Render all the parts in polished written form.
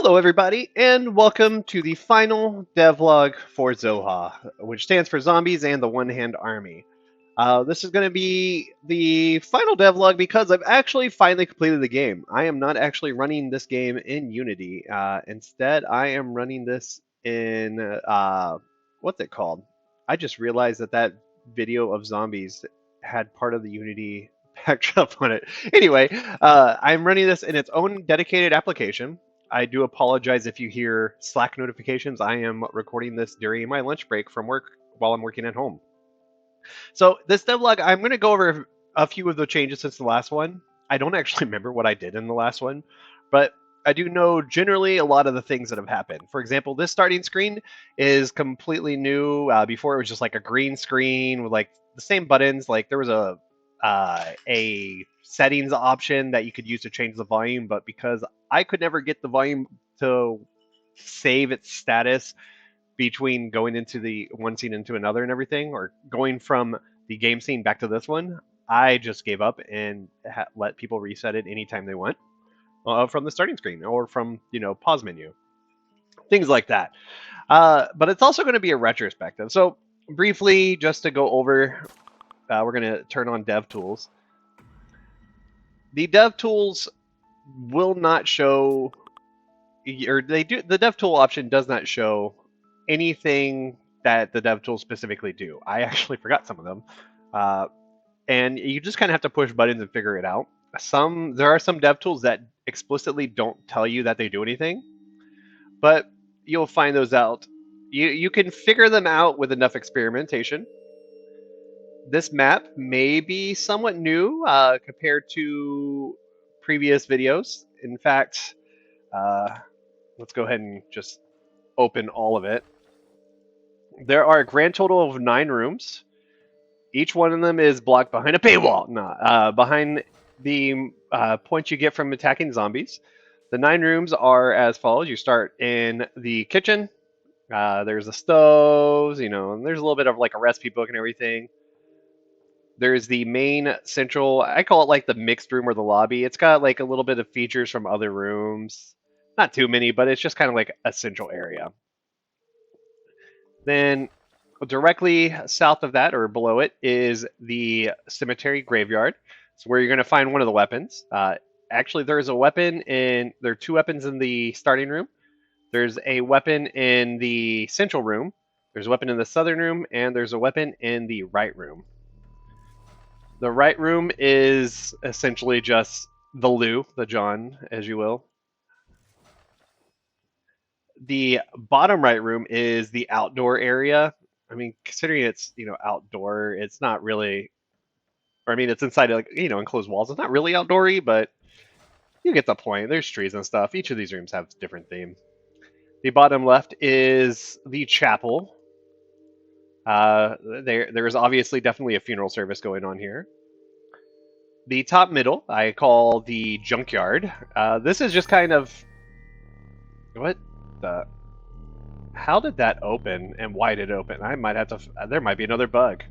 Hello, everybody, and welcome to the final devlog for ZOHA, which stands for Zombies and the One Hand Army. This is going to be the final devlog because I've actually finally completed the game. I am not actually running this game in Unity. Instead, I am running this in what's it called? I just realized that video of zombies had part of the Unity backdrop on it. Anyway, I'm running this in its own dedicated application. I do apologize if you hear Slack notifications. I am recording this during my lunch break from work while I'm working at home. So this devlog, I'm going to go over a few of the changes since the last one. I don't actually remember what I did in the last one, but I do know generally a lot of the things that have happened. For example, this starting screen is completely new. Before it was just like a green screen with like the same buttons. Like there was a settings option that you could use to change the volume, but because I could never get the volume to save its status between going into the one scene into another and everything, or going from the game scene back to this one, I just gave up and let people reset it anytime they want from the starting screen or from pause menu, things like that. But it's also going to be a retrospective. So briefly, just to go over, we're going to turn on Dev Tools. The Dev Tools will not show, or they do. The Dev Tool option does not show anything that the dev tools specifically do. I actually forgot some of them. And you just kind of have to push buttons and figure it out. There are some dev tools that explicitly don't tell you that they do anything, but you'll find those out. You can figure them out with enough experimentation. This map may be somewhat new compared to previous videos. In fact, let's go ahead and just open all of it. There are a grand total of 9 rooms. Each one of them is blocked behind a paywall. Behind the points you get from attacking zombies. The 9 rooms are as follows. You start in the kitchen. There's the stoves, and there's a little bit of like a recipe book and everything. There's the main central, I call it like the mixed room or the lobby. It's got like a little bit of features from other rooms. Not too many, but it's just kind of like a central area. Then directly south of that or below it is the cemetery graveyard. It's where you're going to find one of the weapons. Actually, there are 2 weapons in the starting room. There's a weapon in the central room. There's a weapon in the southern room, and there's a weapon in the right room. The right room is essentially just the loo, the John, as you will. The bottom right room is the outdoor area. I mean, considering it's outdoor, it's not really, or I mean, it's inside like enclosed walls. It's not really outdoory, but you get the point. There's trees and stuff. Each of these rooms have different theme. The bottom left is the chapel. There is obviously definitely a funeral service going on here. The top middle I call the junkyard. This is just kind of what the. How did that open and why did it open? I might have to. There might be another bug.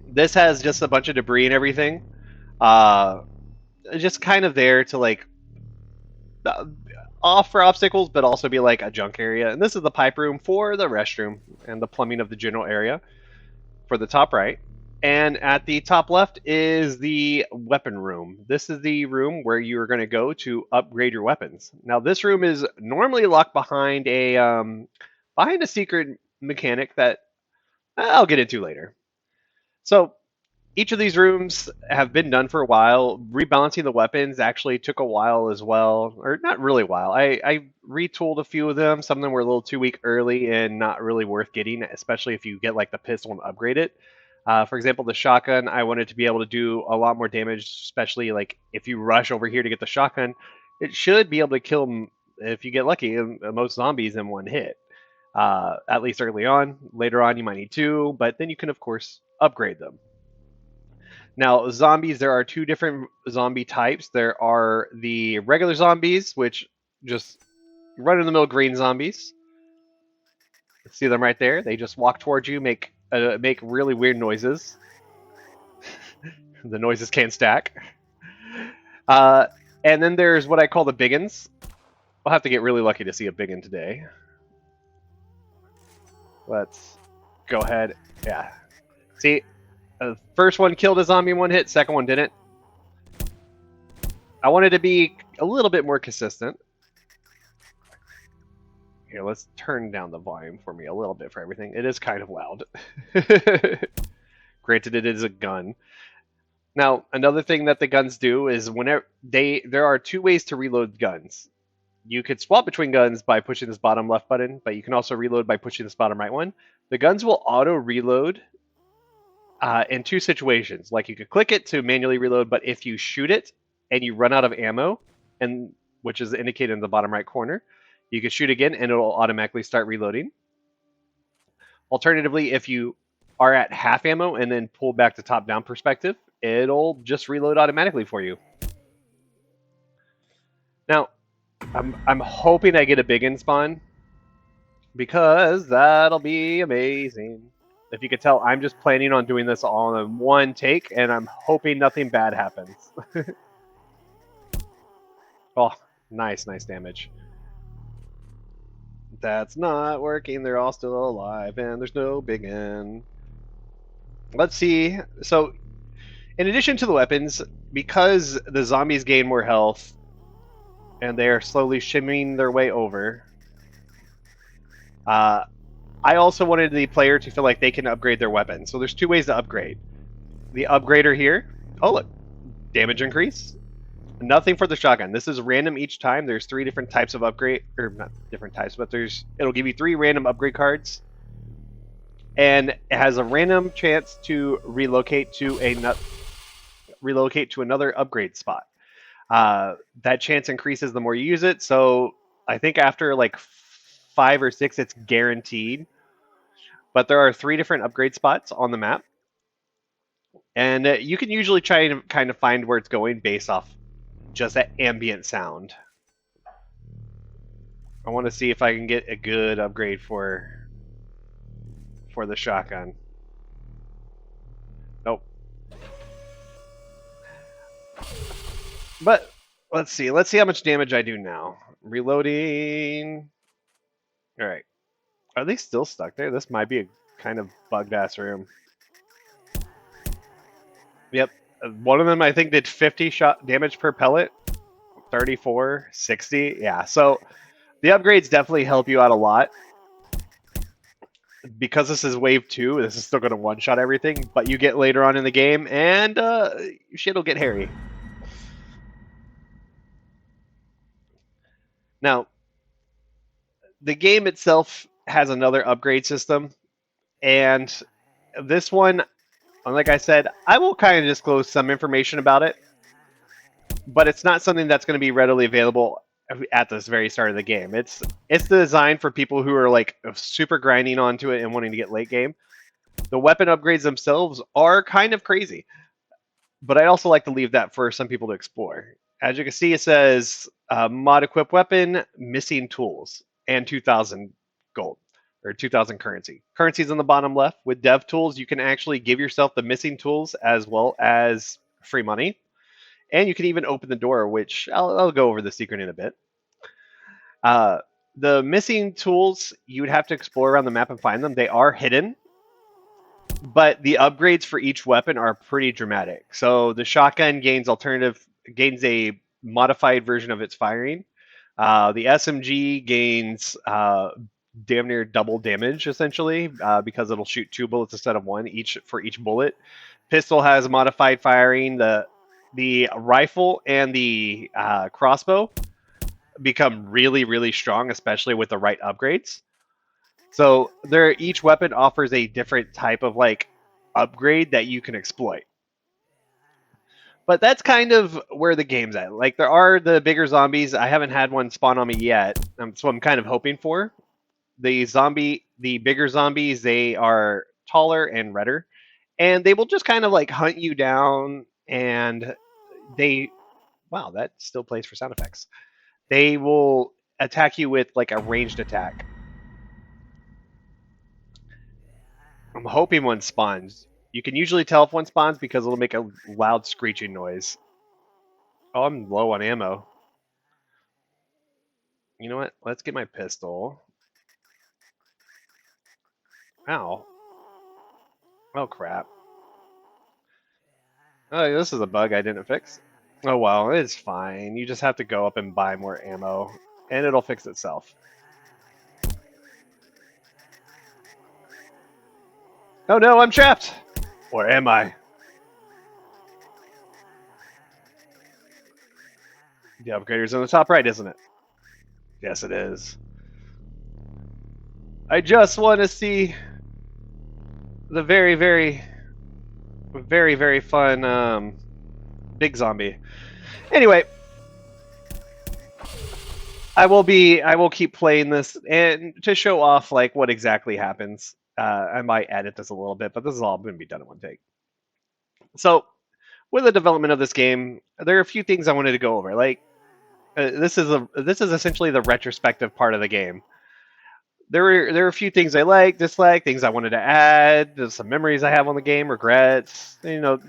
This has just a bunch of debris and everything. Just kind of there to like offer obstacles, but also be like a junk area. And this is the pipe room for the restroom and the plumbing of the general area for the top right. And at the top left is the weapon room. This is the room where you are going to go to upgrade your weapons. Now, this room is normally locked behind a secret mechanic that I'll get into later. So, each of these rooms have been done for a while. Rebalancing the weapons actually took a while as well, or not really a while. I retooled a few of them. Some of them were a little too weak early and not really worth getting, especially if you get like the pistol and upgrade it. For example, the shotgun, I wanted to be able to do a lot more damage, especially like if you rush over here to get the shotgun, it should be able to kill, if you get lucky, most zombies in one hit. At least early on. Later on, you might need 2, but then you can, of course, upgrade them. Now, zombies, there are 2 different zombie types. There are the regular zombies, which just run-of-the-mill green zombies. See them right there? They just walk towards you, make really weird noises. The noises can't stack. And then there's what I call the biggins. I'll have to get really lucky to see a big one today. Let's go ahead. Yeah. See, the first one killed a zombie in one hit, second one didn't. I wanted to be a little bit more consistent. Here, let's turn down the volume for me a little bit for everything. It is kind of loud. Granted, it is a gun. Now, another thing that the guns do is whenever there are two ways to reload guns. You could swap between guns by pushing this bottom left button, but you can also reload by pushing this bottom right one. The guns will auto reload in two situations. Like you could click it to manually reload, but if you shoot it and you run out of ammo, and which is indicated in the bottom right corner, you can shoot again and it'll automatically start reloading. Alternatively, if you are at half ammo and then pull back to top-down perspective, it'll just reload automatically for you. Now, I'm hoping I get a big in spawn because that'll be amazing. If you could tell, I'm just planning on doing this all in one take, and I'm hoping nothing bad happens. Oh, nice damage. That's not working. They're all still alive, and there's no big in. Let's see. So, in addition to the weapons, because the zombies gain more health, and they are slowly shimmying their way over, I also wanted the player to feel like they can upgrade their weapon. So there's two ways to upgrade. The upgrader here. Oh, look. Damage increase. Nothing for the shotgun. This is random each time. There's three different types of upgrade, or not different types, but it'll give you 3 random upgrade cards, and it has a random chance to relocate to another upgrade spot. That chance increases the more you use it. So I think after like 5 or 6, it's guaranteed. But there are 3 different upgrade spots on the map, and you can usually try and kind of find where it's going based off just that ambient sound. I want to see if I can get a good upgrade for the shotgun. Nope. But let's see how much damage I do now. Reloading. All right. Are they still stuck there? This might be a kind of bugged ass room. Yep. One of them I think did 50 shot damage per pellet. 34, 60. Yeah. So the upgrades definitely help you out a lot. Because this is wave 2, this is still going to one-shot everything, but you get later on in the game, and shit'll get hairy. Now, the game itself has another upgrade system, and this one, like I said, I will kind of disclose some information about it, but it's not something that's going to be readily available at this very start of the game. It's designed for people who are like super grinding onto it and wanting to get late game. The weapon upgrades themselves are kind of crazy, but I also like to leave that for some people to explore. As you can see, it says mod equip weapon, missing tools, and 2,000 gold, or 2,000 currency. Currency's on the bottom left. With dev tools, you can actually give yourself the missing tools as well as free money. And you can even open the door, which I'll go over the secret in a bit. The missing tools, you would have to explore around the map and find them. They are hidden, but the upgrades for each weapon are pretty dramatic. So the shotgun gains a modified version of its firing. The SMG gains damn near double damage, essentially, because it'll shoot 2 bullets instead of 1 for each bullet. Pistol has modified firing. The rifle and the crossbow become really, really strong, especially with the right upgrades. So each weapon offers a different type of like upgrade that you can exploit. But that's kind of where the game's at. Like there are the bigger zombies. I haven't had one spawn on me yet, so I'm kind of hoping for. The bigger zombies, they are taller and redder, and they will just kind of like hunt you down, and wow, that still plays for sound effects. They will attack you with like a ranged attack. I'm hoping one spawns. You can usually tell if one spawns because it'll make a loud screeching noise. Oh, I'm low on ammo. You know what? Let's get my pistol. Ow. Oh, crap. Oh, this is a bug I didn't fix. Oh, well, it's fine. You just have to go up and buy more ammo, and it'll fix itself. Oh no, I'm trapped! Or am I? The upgrader's on the top right, isn't it? Yes, it is. I just want to see the very, very, very, very fun big zombie. Anyway, I will keep playing this, and to show off like what exactly happens, I might edit this a little bit, but this is all going to be done in one take. So, with the development of this game, there are a few things I wanted to go over. Like, this is essentially the retrospective part of the game. There were a few things I liked, disliked, things I wanted to add. There's some memories I have on the game, regrets,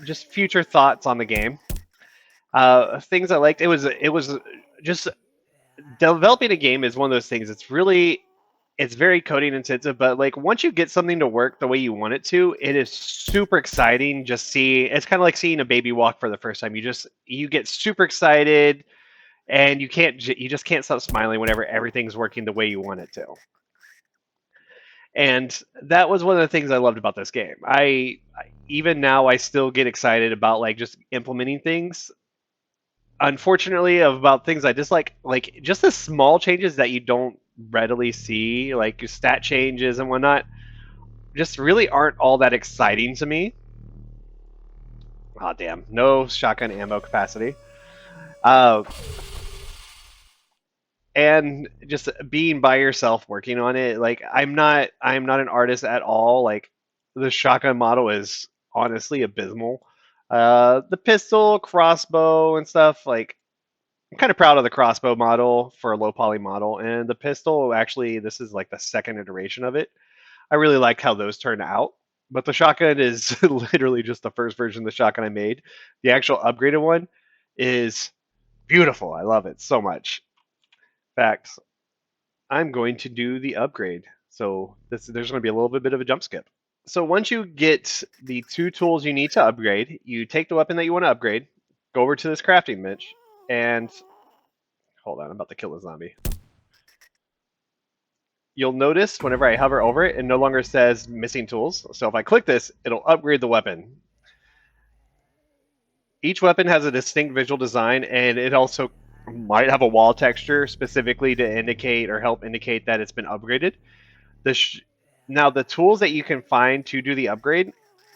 just future thoughts on the game. Things I liked. It was just developing a game is one of those things. It's very coding intensive, but like once you get something to work the way you want it to, it is super exciting. It's kind of like seeing a baby walk for the first time. You get super excited, and you just can't stop smiling whenever everything's working the way you want it to. And that was one of the things I loved about this game. Even now I still get excited about like just implementing things. Unfortunately, about things I dislike, like just the small changes that you don't readily see, like your stat changes and whatnot, just really aren't all that exciting to me. Oh damn, no shotgun ammo capacity. Uh, and just being by yourself working on it, like I'm not an artist at all. Like the shotgun model is honestly abysmal. The pistol, crossbow, and stuff, like I'm kind of proud of the crossbow model for a low poly model, and the pistol, actually this is like the second iteration of it. I really like how those turned out. But the shotgun is literally just the first version of the shotgun I made. The actual upgraded one is beautiful. I love it so much. In fact, I'm going to do the upgrade. So there's going to be a little bit of a jump skip. So once you get the two tools you need to upgrade, you take the weapon that you want to upgrade, go over to this crafting bench, and hold on, I'm about to kill a zombie. You'll notice whenever I hover over it, it no longer says missing tools. So if I click this, it'll upgrade the weapon. Each weapon has a distinct visual design, and it also might have a wall texture specifically to indicate or help indicate that it's been upgraded. Now, the tools that you can find to do the upgrade,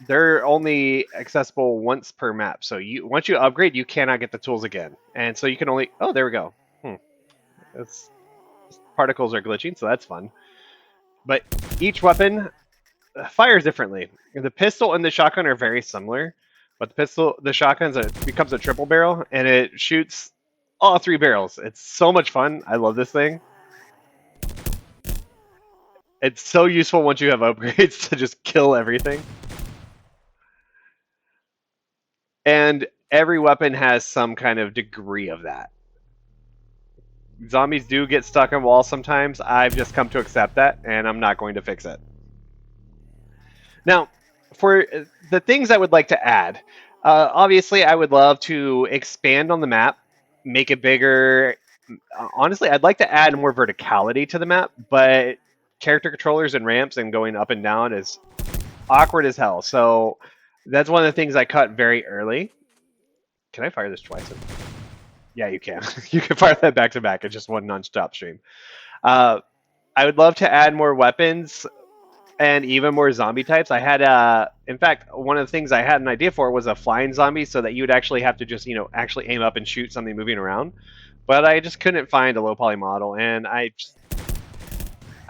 they're only accessible once per map. So once you upgrade, you cannot get the tools again, and so you can only. Oh, there we go. It's, particles are glitching, so that's fun. But each weapon fires differently. The pistol and the shotgun are very similar, but the shotgun becomes a triple barrel, and it shoots all three barrels. It's so much fun. I love this thing. It's so useful once you have upgrades to just kill everything. And every weapon has some kind of degree of that. Zombies do get stuck in walls sometimes. I've just come to accept that, and I'm not going to fix it. Now, for the things I would like to add, obviously, I would love to expand on the map, make it bigger. Honestly, I'd like to add more verticality to the map, but character controllers and ramps and going up and down is awkward as hell. So that's one of the things I cut very early. Can I fire this twice? Yeah, you can. You can fire that back to back. It's just one non-stop stream. I would love to add more weapons and even more zombie types. In fact, one of the things I had an idea for was a flying zombie, so that you would actually have to just, actually aim up and shoot something moving around. But I just couldn't find a low poly model, and I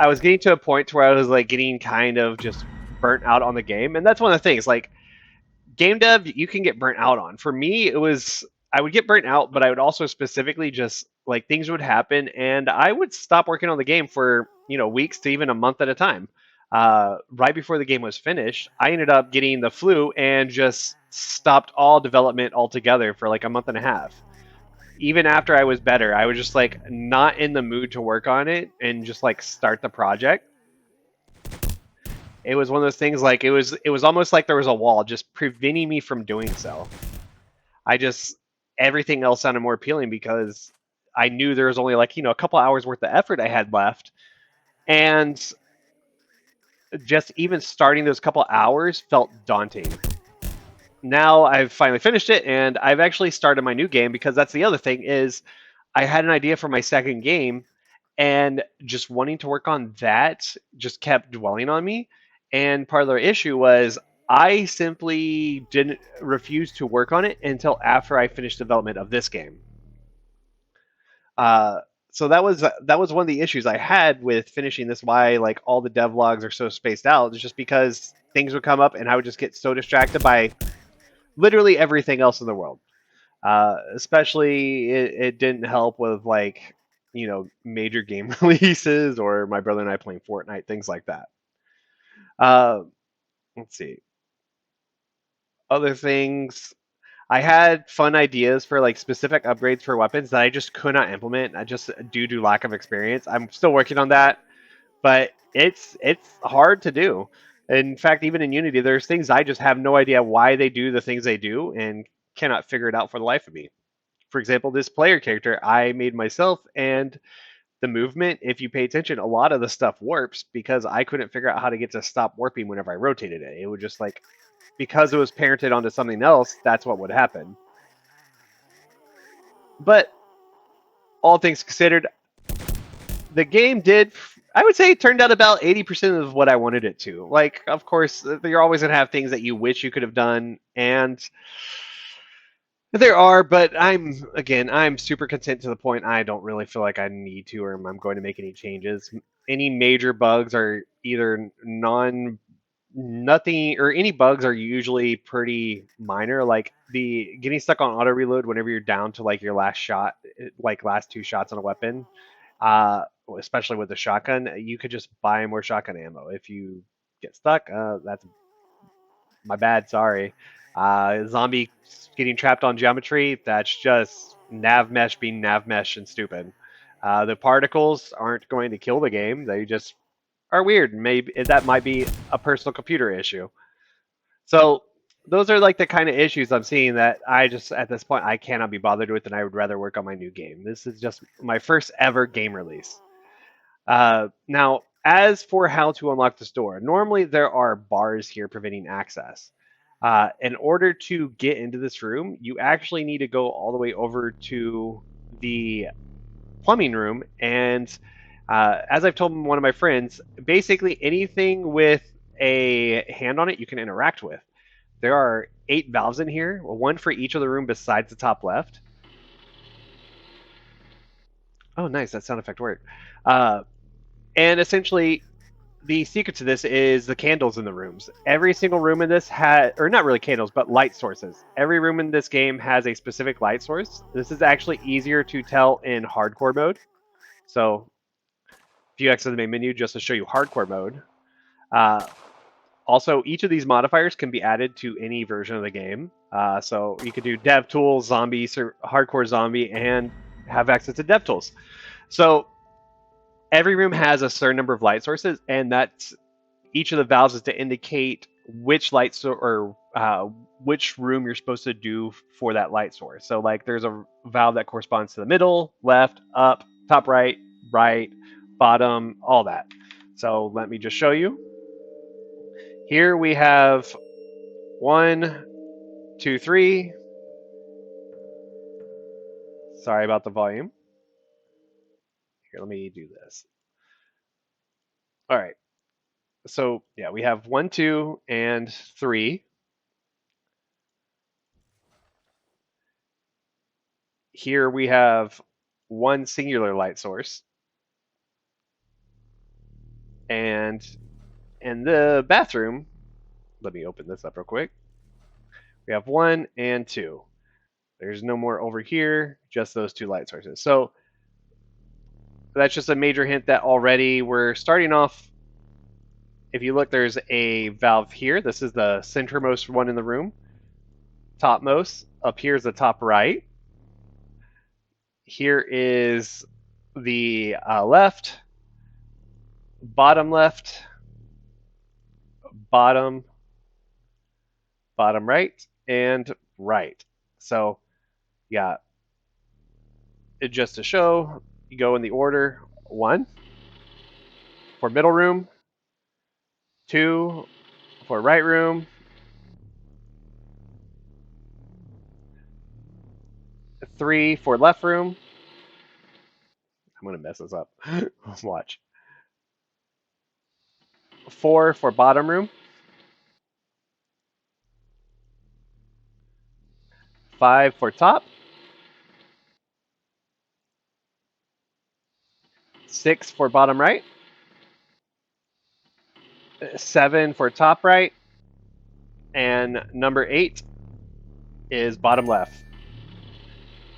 was getting to a point where I was like getting kind of just burnt out on the game, and that's one of the things. Like game dev, you can get burnt out on. For me, I would get burnt out, but I would also specifically just like things would happen, and I would stop working on the game for weeks to even a month at a time. Right before the game was finished, I ended up getting the flu and just stopped all development altogether for like a month and a half. even after I was better, I was just like not in the mood to work on it and just like start the project. It was one of those things like it was almost like there was a wall just preventing me from doing so. I just everything else sounded more appealing because I knew there was only like, a couple hours worth of effort I had left. And just even starting those couple hours felt daunting. Now I've finally finished it and I've actually started my new game because that's the other thing is I had an idea for my second game and just wanting to work on that just kept dwelling on me. And part of the issue was I simply didn't refuse to work on it until after I finished development of this game. Uh, so that was one of the issues I had with finishing this. Why like all the devlogs are so spaced out is just because things would come up and I would just get so distracted by literally everything else in the world. Especially it didn't help with like major game releases or my brother and I playing Fortnite, things like that. Uh, let's see other things. I had fun ideas for like specific upgrades for weapons that I just could not implement. I just due to lack of experience. I'm still working on that, but it's hard to do. In fact, even in Unity, there's things I just have no idea why they do the things they do and cannot figure it out for the life of me. For example, this player character I made myself, and the movement, if you pay attention, a lot of the stuff warps because I couldn't figure out how to get to stop warping whenever I rotated it. It would just like because it was parented onto something else, that's what would happen. But all things considered, the game did, I would say, it turned out about 80% of what I wanted it to. Like, of course, you're always going to have things that you wish you could have done, and there are, but I'm super content to the point I don't really feel like I need to or I'm going to make any changes. Any major bugs are either nothing, or any bugs are usually pretty minor. Like the getting stuck on auto reload whenever you're down to like your last shot, like last two shots on a weapon. Uh, Especially with the shotgun, you could just buy more shotgun ammo. If you get stuck, that's my bad, sorry. Zombie getting trapped on geometry, that's just nav mesh being nav mesh and stupid. The particles aren't going to kill the game, they just are weird. Maybe that might be a personal computer issue. So those are like the kind of issues I'm seeing that I just at this point I cannot be bothered with, and I would rather work on my new game. This is just my first ever game release. Now, as for how to unlock this door, normally there are bars here preventing access. In order to get into this room, you actually need to go all the way over to the plumbing room. And as I've told one of my friends, basically anything with a hand on it you can interact with. There are 8 valves in here, one for each of the room besides the top left. Oh, nice, that sound effect worked. And essentially, the secret to this is the candles in the rooms. Every single room in this has, or not really candles, but light sources. Every room in this game has a specific light source. This is actually easier to tell in hardcore mode. So if you exit the main menu just to show you hardcore mode. Uh, Also, each of these modifiers can be added to any version of the game. So you could do dev tools, zombie, hardcore zombie, and have access to dev tools. So every room has a certain number of light sources, and that's each of the valves is to indicate which or which room you're supposed to do for that light source. So like there's a valve that corresponds to the middle, left, up, top right, right, bottom, all that. So let me just show you. Here we have 1, 2, 3. Sorry about the volume. Here, let me do this. All right. So yeah, we have 1, 2, and 3. Here we have one singular light source. And in the bathroom, let me open this up real quick. We have 1 and 2. There's no more over here, just those 2 light sources. So that's just a major hint that already we're starting off. If you look, there's a valve here. This is the centermost one in the room. Topmost. Up here is the top right. Here is the left, bottom left, bottom, bottom right, and right. So, yeah, just to show, you go in the order: 1 for middle room, 2 for right room, 3 for left room. I'm gonna mess this up. Watch. 4 for bottom room, 5 for top, 6 for bottom right, 7 for top right, and number 8 is bottom left.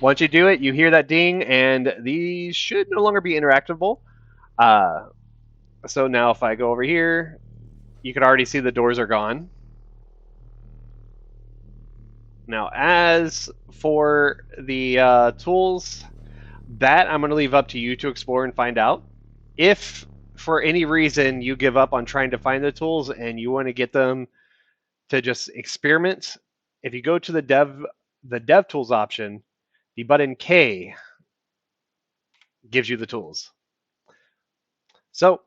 Once you do it, you hear that ding, and these should no longer be interactable. So now if I go over here, you can already see the doors are gone. Now, as for the tools, that I'm going to leave up to you to explore and find out. If for any reason you give up on trying to find the tools and you want to get them to just experiment, if you go to the dev tools option, the button K gives you the tools. So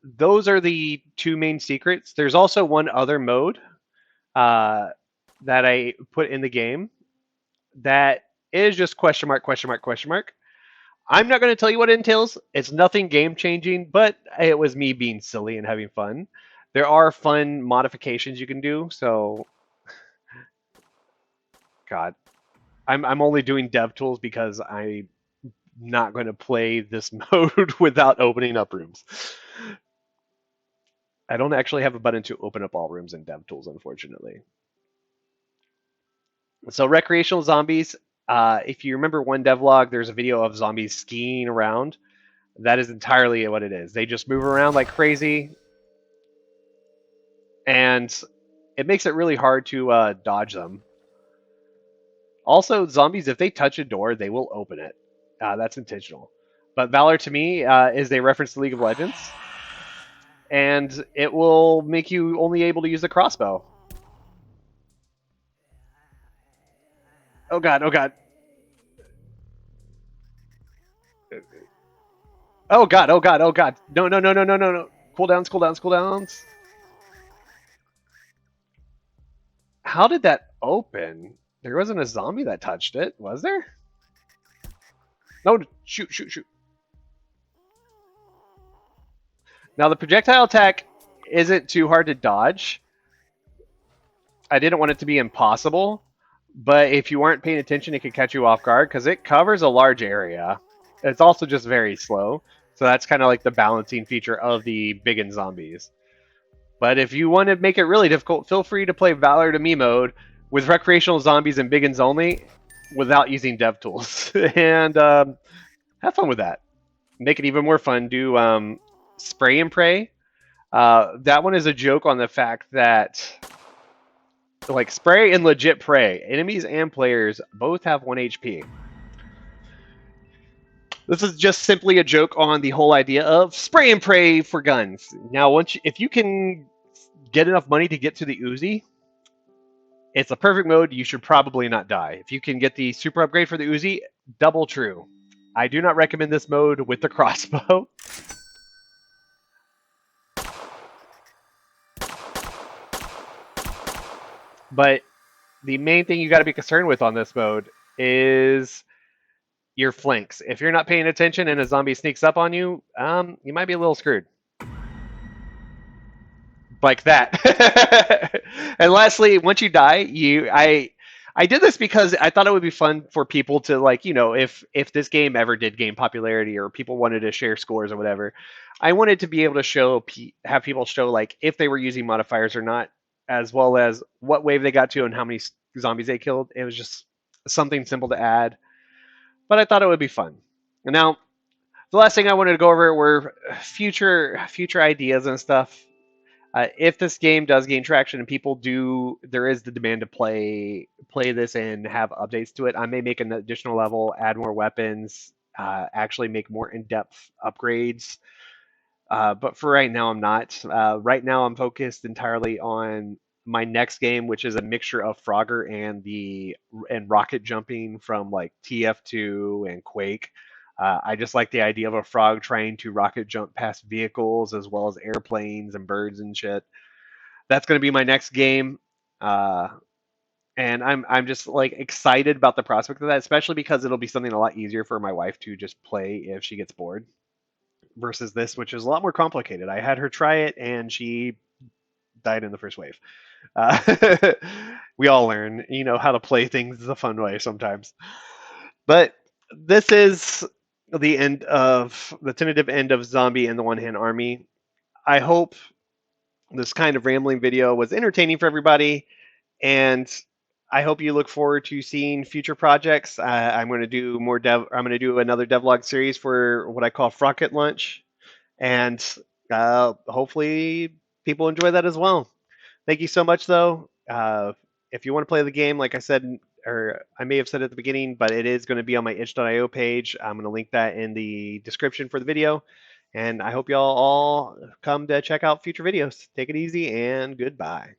those are the two main secrets. There's also one other mode that I put in the game that is just question mark, question mark, question mark. I'm not going to tell you what it entails. It's nothing game changing, but it was me being silly and having fun. There are fun modifications you can do. So, God, I'm only doing dev tools because I'm not going to play this mode without opening up rooms. I don't actually have a button to open up all rooms in dev tools, unfortunately. So recreational zombies. If you remember one devlog, there's a video of zombies skiing around. That is entirely what it is. They just move around like crazy, and it makes it really hard to dodge them. Also, zombies, if they touch a door, they will open it. That's intentional. But Valor, to me, is a reference to League of Legends, and it will make you only able to use the crossbow. Oh god, oh god. Oh god, oh god, oh god. No, no, no, no, no, no, no. Cooldowns, cooldowns, cooldowns. How did that open? There wasn't a zombie that touched it, was there? No, shoot, shoot, shoot. Now the projectile attack isn't too hard to dodge. I didn't want it to be impossible, but if you aren't paying attention, it could catch you off guard because it covers a large area. It's also just very slow, so that's kind of like the balancing feature of the big and zombies. But if you want to make it really difficult, feel free to play Valor to Me mode with recreational zombies and biggins only without using dev tools. And have fun with that. Make it even more fun. Do spray and pray. That one is a joke on the fact that like spray and legit pray, enemies and players both have 1 HP. This is just simply a joke on the whole idea of spray and pray for guns. Now, if you can get enough money to get to the Uzi, it's a perfect mode. You should probably not die. If you can get the super upgrade for the Uzi, double true. I do not recommend this mode with the crossbow. But the main thing you got to be concerned with on this mode is your flanks. If you're not paying attention and a zombie sneaks up on you, you might be a little screwed. Like that. And lastly, once you die, I did this because I thought it would be fun for people to, like, you know, if this game ever did gain popularity or people wanted to share scores or whatever, I wanted to be able to have people show like if they were using modifiers or not, as well as what wave they got to and how many zombies they killed. It was just something simple to add, but I thought it would be fun. And now, the last thing I wanted to go over were future ideas and stuff. If this game does gain traction and people do, there is the demand to play this and have updates to it. I may make an additional level, add more weapons, actually make more in-depth upgrades. But for right now, I'm not. Right now, I'm focused entirely on my next game, which is a mixture of Frogger and rocket jumping from like TF2 and Quake. I just like the idea of a frog trying to rocket jump past vehicles as well as airplanes and birds and shit. That's going to be my next game. Uh, and I'm just like excited about the prospect of that, especially because it'll be something a lot easier for my wife to just play if she gets bored versus this, which is a lot more complicated. I had her try it and she died in the first wave. Uh, we all learn, how to play things the fun way sometimes. But this is the tentative end of Zombie and the One Hand Army. I hope this kind of rambling video was entertaining for everybody, and I hope you look forward to seeing future projects. I'm going to do more dev. I'm going to do another devlog series for what I call Frocket Lunch, and hopefully people enjoy that as well. Thank you so much, though. If you want to play the game, like I said, or I may have said at the beginning, but it is going to be on my itch.io page. I'm going to link that in the description for the video. And I hope y'all all come to check out future videos. Take it easy and goodbye.